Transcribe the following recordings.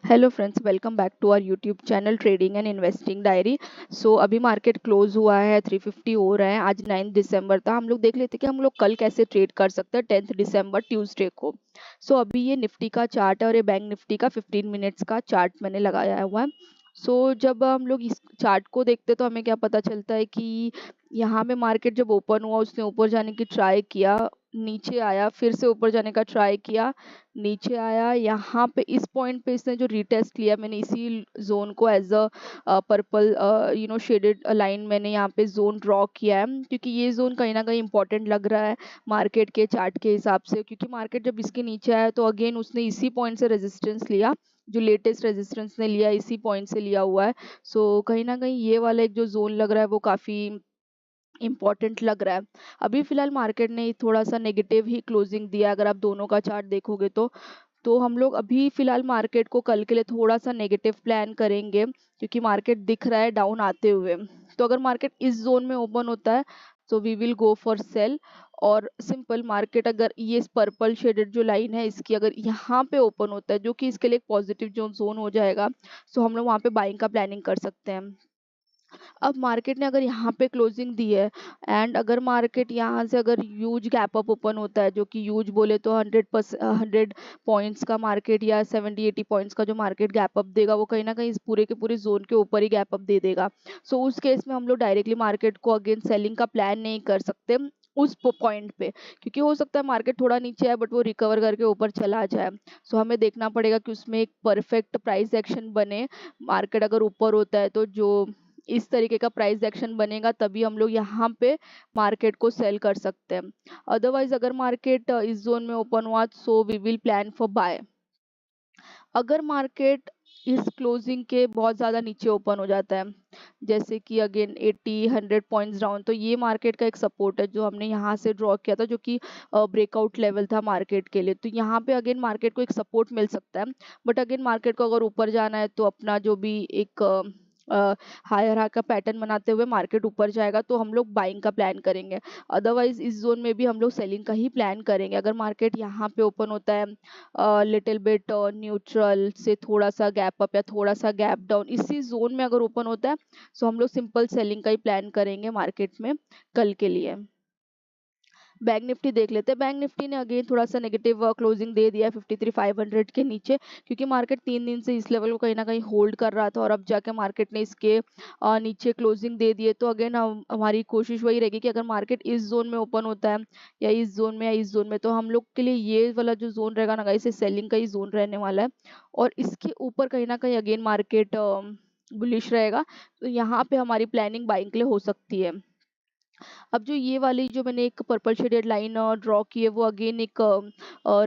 Hello friends, welcome back to our YouTube channel trading and investing diary. So अभी market close हुआ है, 350 हो रहा है। आज 9 दिसंबर था। हम लोग देख लेते हैं कि हम लोग कल कैसे ट्रेड कर सकते हैं 10 दिसंबर ट्यूसडे को। सो अभी ये निफ्टी का चार्ट है और ये बैंक निफ्टी का 15 मिनट्स का चार्ट मैंने लगाया हुआ है। जब हम लोग इस चार्ट को देखते हैं तो हमें क्या पता चलता है कि यहाँ पे मार्केट जब ओपन हुआ उसने ऊपर जाने की ट्राई किया, नीचे आया, फिर से ऊपर जाने का ट्राई किया, नीचे आया। यहाँ पे इस पॉइंट पे इसने जो रीटेस्ट लिया, मैंने इसी जोन को as a purple shaded line मैंने यहाँ पे जोन ड्रॉ किया है, क्योंकि ये जोन कहीं ना कहीं इंपॉर्टेंट लग रहा है मार्केट के चार्ट के हिसाब से। क्योंकि मार्केट जब इसके नीचे आया तो अगेन उसने इसी पॉइंट से रेजिस्टेंस लिया, जो लेटेस्ट रेजिस्टेंस ने लिया इसी पॉइंट से लिया हुआ है। कहीं ना कहीं ये वाला एक जो जोन लग रहा है वो काफ़ी इम्पॉर्टेंट लग रहा है। अभी फिलहाल मार्केट ने थोड़ा सा नेगेटिव ही क्लोजिंग दिया, अगर आप दोनों का चार्ट देखोगे तो हम लोग अभी फिलहाल मार्केट को कल के लिए थोड़ा सा नेगेटिव प्लान करेंगे, क्योंकि मार्केट दिख रहा है डाउन आते हुए। तो अगर मार्केट इस जोन में ओपन होता है तो we will go for sell. और सिंपल मार्केट अगर ये पर्पल शेडेड जो लाइन है इसकी अगर यहाँ पे ओपन होता है, जो कि इसके लिए एक पॉजिटिव जो जोन हो जाएगा, हम लोग वहाँ पे बाइंग का प्लानिंग कर सकते हैं। अब मार्केट ने अगर यहाँ पे क्लोजिंग दी है एंड अगर मार्केट यहाँ से अगर ह्यूज गैप अप ओपन होता है, जो कि ह्यूज बोले तो 100 पॉइंट्स का मार्केट या 70-80 पॉइंट्स का जो मार्केट गैप अप देगा, वो कहीं ना कहीं इस पूरे के पूरे जोन के ऊपर ही गैप अप दे देगा। उस केस में हम लोग डायरेक्टली मार्केट को अगेन सेलिंग का प्लान नहीं कर सकते उस पॉइंट पे, क्योंकि हो सकता है मार्केट थोड़ा नीचे है बट वो रिकवर करके ऊपर चला जाए। हमें देखना पड़ेगा कि उसमें एक परफेक्ट प्राइस एक्शन बने। मार्केट अगर ऊपर होता है तो जो इस तरीके का प्राइस एक्शन बनेगा तभी हम लोग यहाँ पे मार्केट को सेल कर सकते हैं। अदरवाइज अगर मार्केट इस जोन में ओपन हुआ we will plan for buy. अगर मार्केट इस क्लोजिंग के बहुत ज़्यादा नीचे ओपन हो जाता है, जैसे कि अगेन 80-100 पॉइंट्स डाउन, तो ये मार्केट का एक सपोर्ट है जो हमने यहाँ से ड्रॉ किया था, जो कि ब्रेकआउट लेवल था मार्केट के लिए। तो यहाँ पे अगेन मार्केट को एक सपोर्ट मिल सकता है। बट अगेन मार्केट को अगर ऊपर जाना है तो अपना जो भी एक हायर हाई का पैटर्न बनाते हुए मार्केट ऊपर जाएगा तो हम लोग बाइंग का प्लान करेंगे। अदरवाइज इस जोन में भी हम लोग सेलिंग का ही प्लान करेंगे। अगर मार्केट यहाँ पे ओपन होता है लिटिल बिट न्यूट्रल से थोड़ा सा गैप अप या थोड़ा सा गैप डाउन इसी जोन में अगर ओपन होता है, हम लोग सिंपल सेलिंग का ही प्लान करेंगे मार्केट में कल के लिए। बैंक निफ्टी देख लेते हैं। बैंक निफ्टी ने अगेन थोड़ा सा नेगेटिव क्लोजिंग दे दिया है 53,500 के नीचे, क्योंकि मार्केट 3 दिन से इस लेवल को कहीं ना कहीं होल्ड कर रहा था और अब जाके मार्केट ने इसके नीचे क्लोजिंग दे दिए। तो अगेन हमारी कोशिश वही रहेगी कि अगर मार्केट इस जोन में ओपन होता है या इस जोन में या इस जोन में, तो हम लोग के लिए ये वाला जो जोन रहेगा ना, इसे सेलिंग का ही जोन रहने वाला है। और इसके ऊपर कहीं ना कहीं अगेन मार्केट बुलिश रहेगा, तो यहाँ पे हमारी प्लानिंग बाइंग के लिए हो सकती है। अब जो ये वाली जो मैंने एक पर्पल शेडेड लाइन ड्रॉ की है, वो अगेन एक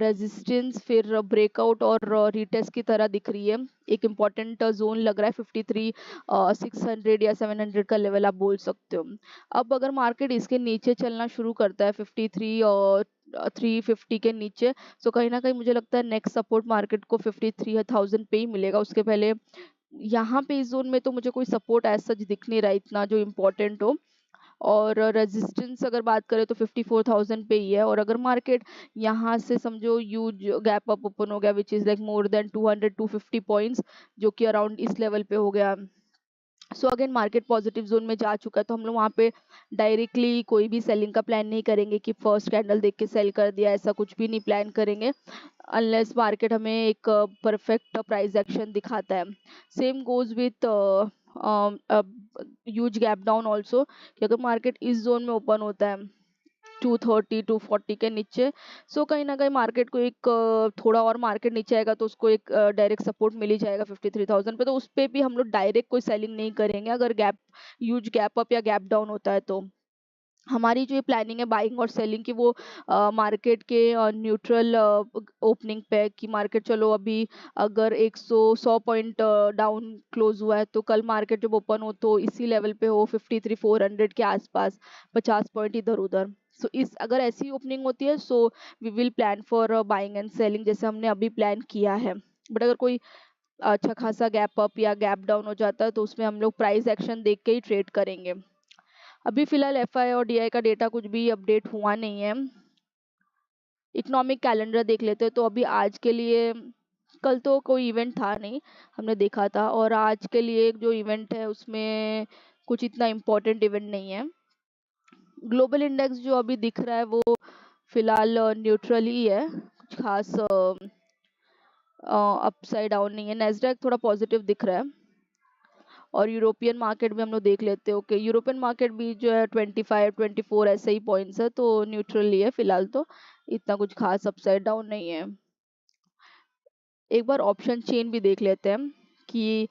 रेजिस्टेंस फिर ब्रेकआउट और रीटेस्ट की तरह दिख रही है। एक इम्पॉर्टेंट जोन लग रहा है 53 600 या 700 का लेवल आप बोल सकते हो। अब अगर मार्केट इसके नीचे चलना शुरू करता है 53 और 350 के नीचे, तो कहीं ना कहीं मुझे लगता है नेक्स्ट सपोर्ट मार्केट को 53,000 पे ही मिलेगा। उसके पहले यहाँ पे इस जोन में तो मुझे कोई सपोर्ट एज सच दिख नहीं रहा इतना जो इम्पोर्टेंट हो। और रेजिस्टेंस अगर बात करें तो 54,000 पे ही है। और अगर मार्केट यहाँ से समझो यूज गैप अप ओपन हो गया which is like more than 200-250 points, जो कि अराउंड इस लेवल पे हो गया, अगेन मार्केट पॉजिटिव जोन में जा चुका है। तो हम लोग वहाँ पे डायरेक्टली कोई भी सेलिंग का प्लान नहीं करेंगे कि फर्स्ट कैंडल देख के सेल कर दिया, ऐसा कुछ भी नहीं प्लान करेंगे अनलेस मार्केट हमें एक परफेक्ट प्राइस एक्शन दिखाता है। Same goes with huge gap down also, कि अगर मार्केट इस जोन में ओपन होता है 230-240 के नीचे, कहीं ना कहीं मार्केट को एक थोड़ा और मार्केट नीचे आएगा तो उसको एक डायरेक्ट सपोर्ट मिल ही जाएगा 53,000 पे। तो उस पे भी हम लोग डायरेक्ट कोई सेलिंग नहीं करेंगे अगर गैप ह्यूज गैप अप या गैप डाउन होता है। तो हमारी जो ये प्लानिंग है बाइंग और सेलिंग की, वो मार्केट के न्यूट्रल ओपनिंग पे, कि मार्केट चलो अभी अगर 100 पॉइंट डाउन क्लोज हुआ है तो कल मार्केट जब ओपन हो तो इसी लेवल पे हो 53,400 के आसपास, 50 पॉइंट इधर उधर। इस अगर ऐसी ओपनिंग होती है we will plan for buying and selling, जैसे हमने अभी प्लान किया है। बट अगर कोई अच्छा खासा गैप अप या गैप डाउन हो जाता है तो उसमें हम लोग प्राइस एक्शन देख के ही ट्रेड करेंगे। अभी फिलहाल एफआई और डीआई का डेटा कुछ भी अपडेट हुआ नहीं है। इकोनॉमिक कैलेंडर देख लेते हैं तो अभी आज के लिए कल तो कोई इवेंट था नहीं, हमने देखा था, और आज के लिए जो इवेंट है उसमें कुछ इतना इम्पोर्टेंट इवेंट नहीं है। ग्लोबल इंडेक्स जो अभी दिख रहा है वो फिलहाल न्यूट्रल ही है, कुछ खास अपसाइड डाउन नहीं है। नैस्डैक थोड़ा पॉजिटिव दिख रहा है। और यूरोपियन मार्केट भी हम लोग देख लेते हैं। ओके, यूरोपियन मार्केट भी जो है 25-24 ऐसे ही पॉइंट्स है, तो न्यूट्रल ही है फिलहाल, तो इतना कुछ खास अपसाइड डाउन नहीं है। एक बार ऑप्शन चेन भी देख लेते हैं कि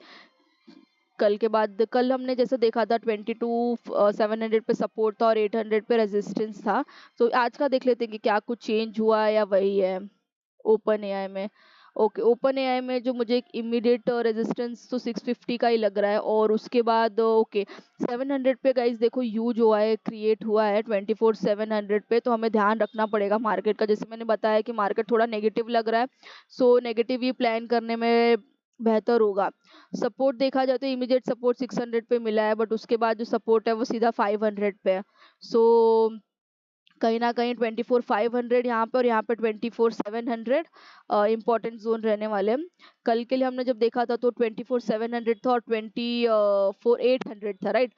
कल के बाद, कल हमने जैसे देखा था 22,700 पे सपोर्ट था और 800 पे रेजिस्टेंस था। तो आज का देख लेते हैं कि क्या कुछ चेंज हुआ है या वही है। ओपन एआई में, ओके, ओपन एआई में जो मुझे एक इमीडिएट रेजिस्टेंस तो 650 का ही लग रहा है, और उसके बाद ओके 700 पे गाइस देखो यूज हुआ है, क्रिएट हुआ है 24,700 पे। तो हमें ध्यान रखना पड़ेगा मार्केट का, जैसे मैंने बताया कि मार्केट थोड़ा नेगेटिव लग रहा है, सो नेगेटिव ही प्लान करने में बेहतर होगा। सपोर्ट देखा जाए तो इमीडिएट सपोर्ट 600 पे मिला है, बट उसके बाद जो सपोर्ट है वो सीधा 500 पे है। सो कहीं ना कहीं 24,500 यहाँ पे और यहाँ पे 24,700 इंपॉर्टेंट जोन रहने वाले हैं। कल के लिए हमने जब देखा था तो 24,700 था और 24,800 था, राइट।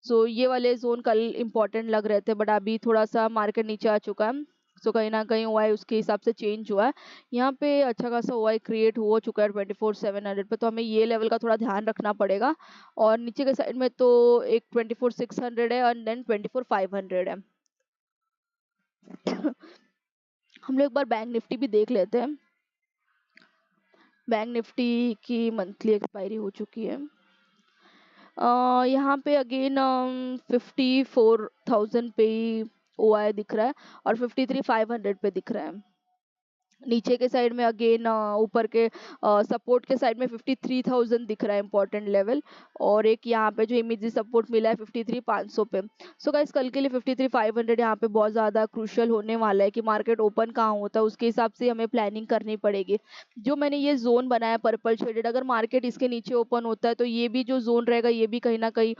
सो ये वाले जोन कल इंपॉर्टेंट लग रहे थे, बट अभी थोड़ा सा मार्केट नीचे आ चुका है। सो कहीं ना कहीं ओआई उसके हिसाब से चेंज हुआ है। यहाँ पे अच्छा खासा ओआई क्रिएट हो चुका है 24,700 पे, तो हमें ये लेवल का थोड़ा ध्यान रखना पड़ेगा। और नीचे के साइड में तो एक 24,600 है और देन 24,500 है। हम लोग एक बार बैंक निफ्टी भी देख लेते हैं। बैंक निफ्टी की मंथली एक्सपायरी हो चुकी है। यहाँ पे अगेन 54,000 पे ही ओआई दिख रहा है और 53,500 पे दिख रहा है। नीचे के साइड में अगेन ऊपर के सपोर्ट के साइड में 53,000 दिख रहा है इंपॉर्टेंट लेवल, और एक यहाँ पे जो इमीडिएट सपोर्ट मिला है 53,500 पे। सो गाइस कल के लिए 53,500 यहाँ पे बहुत ज़्यादा क्रूशियल होने वाला है कि मार्केट ओपन कहाँ होता है, उसके हिसाब से हमें प्लानिंग करनी पड़ेगी। जो मैंने ये जोन बनाया पर्पल शेडेड, अगर मार्केट इसके नीचे ओपन होता है तो ये भी जो जोन रहेगा ये भी कहीं ना कहीं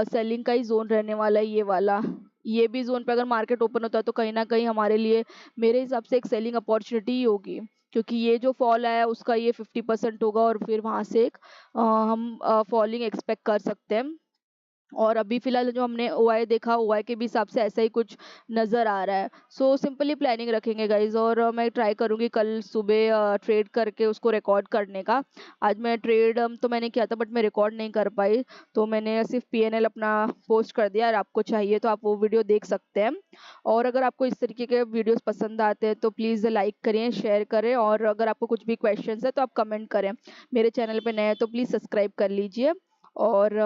सेलिंग का ही जोन रहने वाला है। ये वाला, ये भी जोन पे अगर मार्केट ओपन होता है तो कहीं ना कहीं हमारे लिए, मेरे हिसाब से, एक सेलिंग अपॉर्चुनिटी ही होगी, क्योंकि ये जो फॉल आया उसका ये 50% होगा और फिर वहां से एक हम फॉलिंग एक्सपेक्ट कर सकते हैं। और अभी फिलहाल जो हमने ओआई देखा, ओआई के भी हिसाब से ऐसा ही कुछ नज़र आ रहा है। सो सिंपली प्लानिंग रखेंगे गाइज, और मैं ट्राई करूँगी कल सुबह ट्रेड करके उसको रिकॉर्ड करने का। आज मैं ट्रेड तो मैंने किया था बट मैं रिकॉर्ड नहीं कर पाई, तो मैंने सिर्फ पीएनएल अपना पोस्ट कर दिया। और आपको चाहिए तो आप वो वीडियो देख सकते हैं। और अगर आपको इस तरीके के वीडियोस पसंद आते हैं तो प्लीज़ लाइक करें, शेयर करें, और अगर आपको कुछ भी क्वेश्चंस है तो आप कमेंट करें। मेरे चैनल पे नए हैं तो प्लीज़ सब्सक्राइब कर लीजिए। और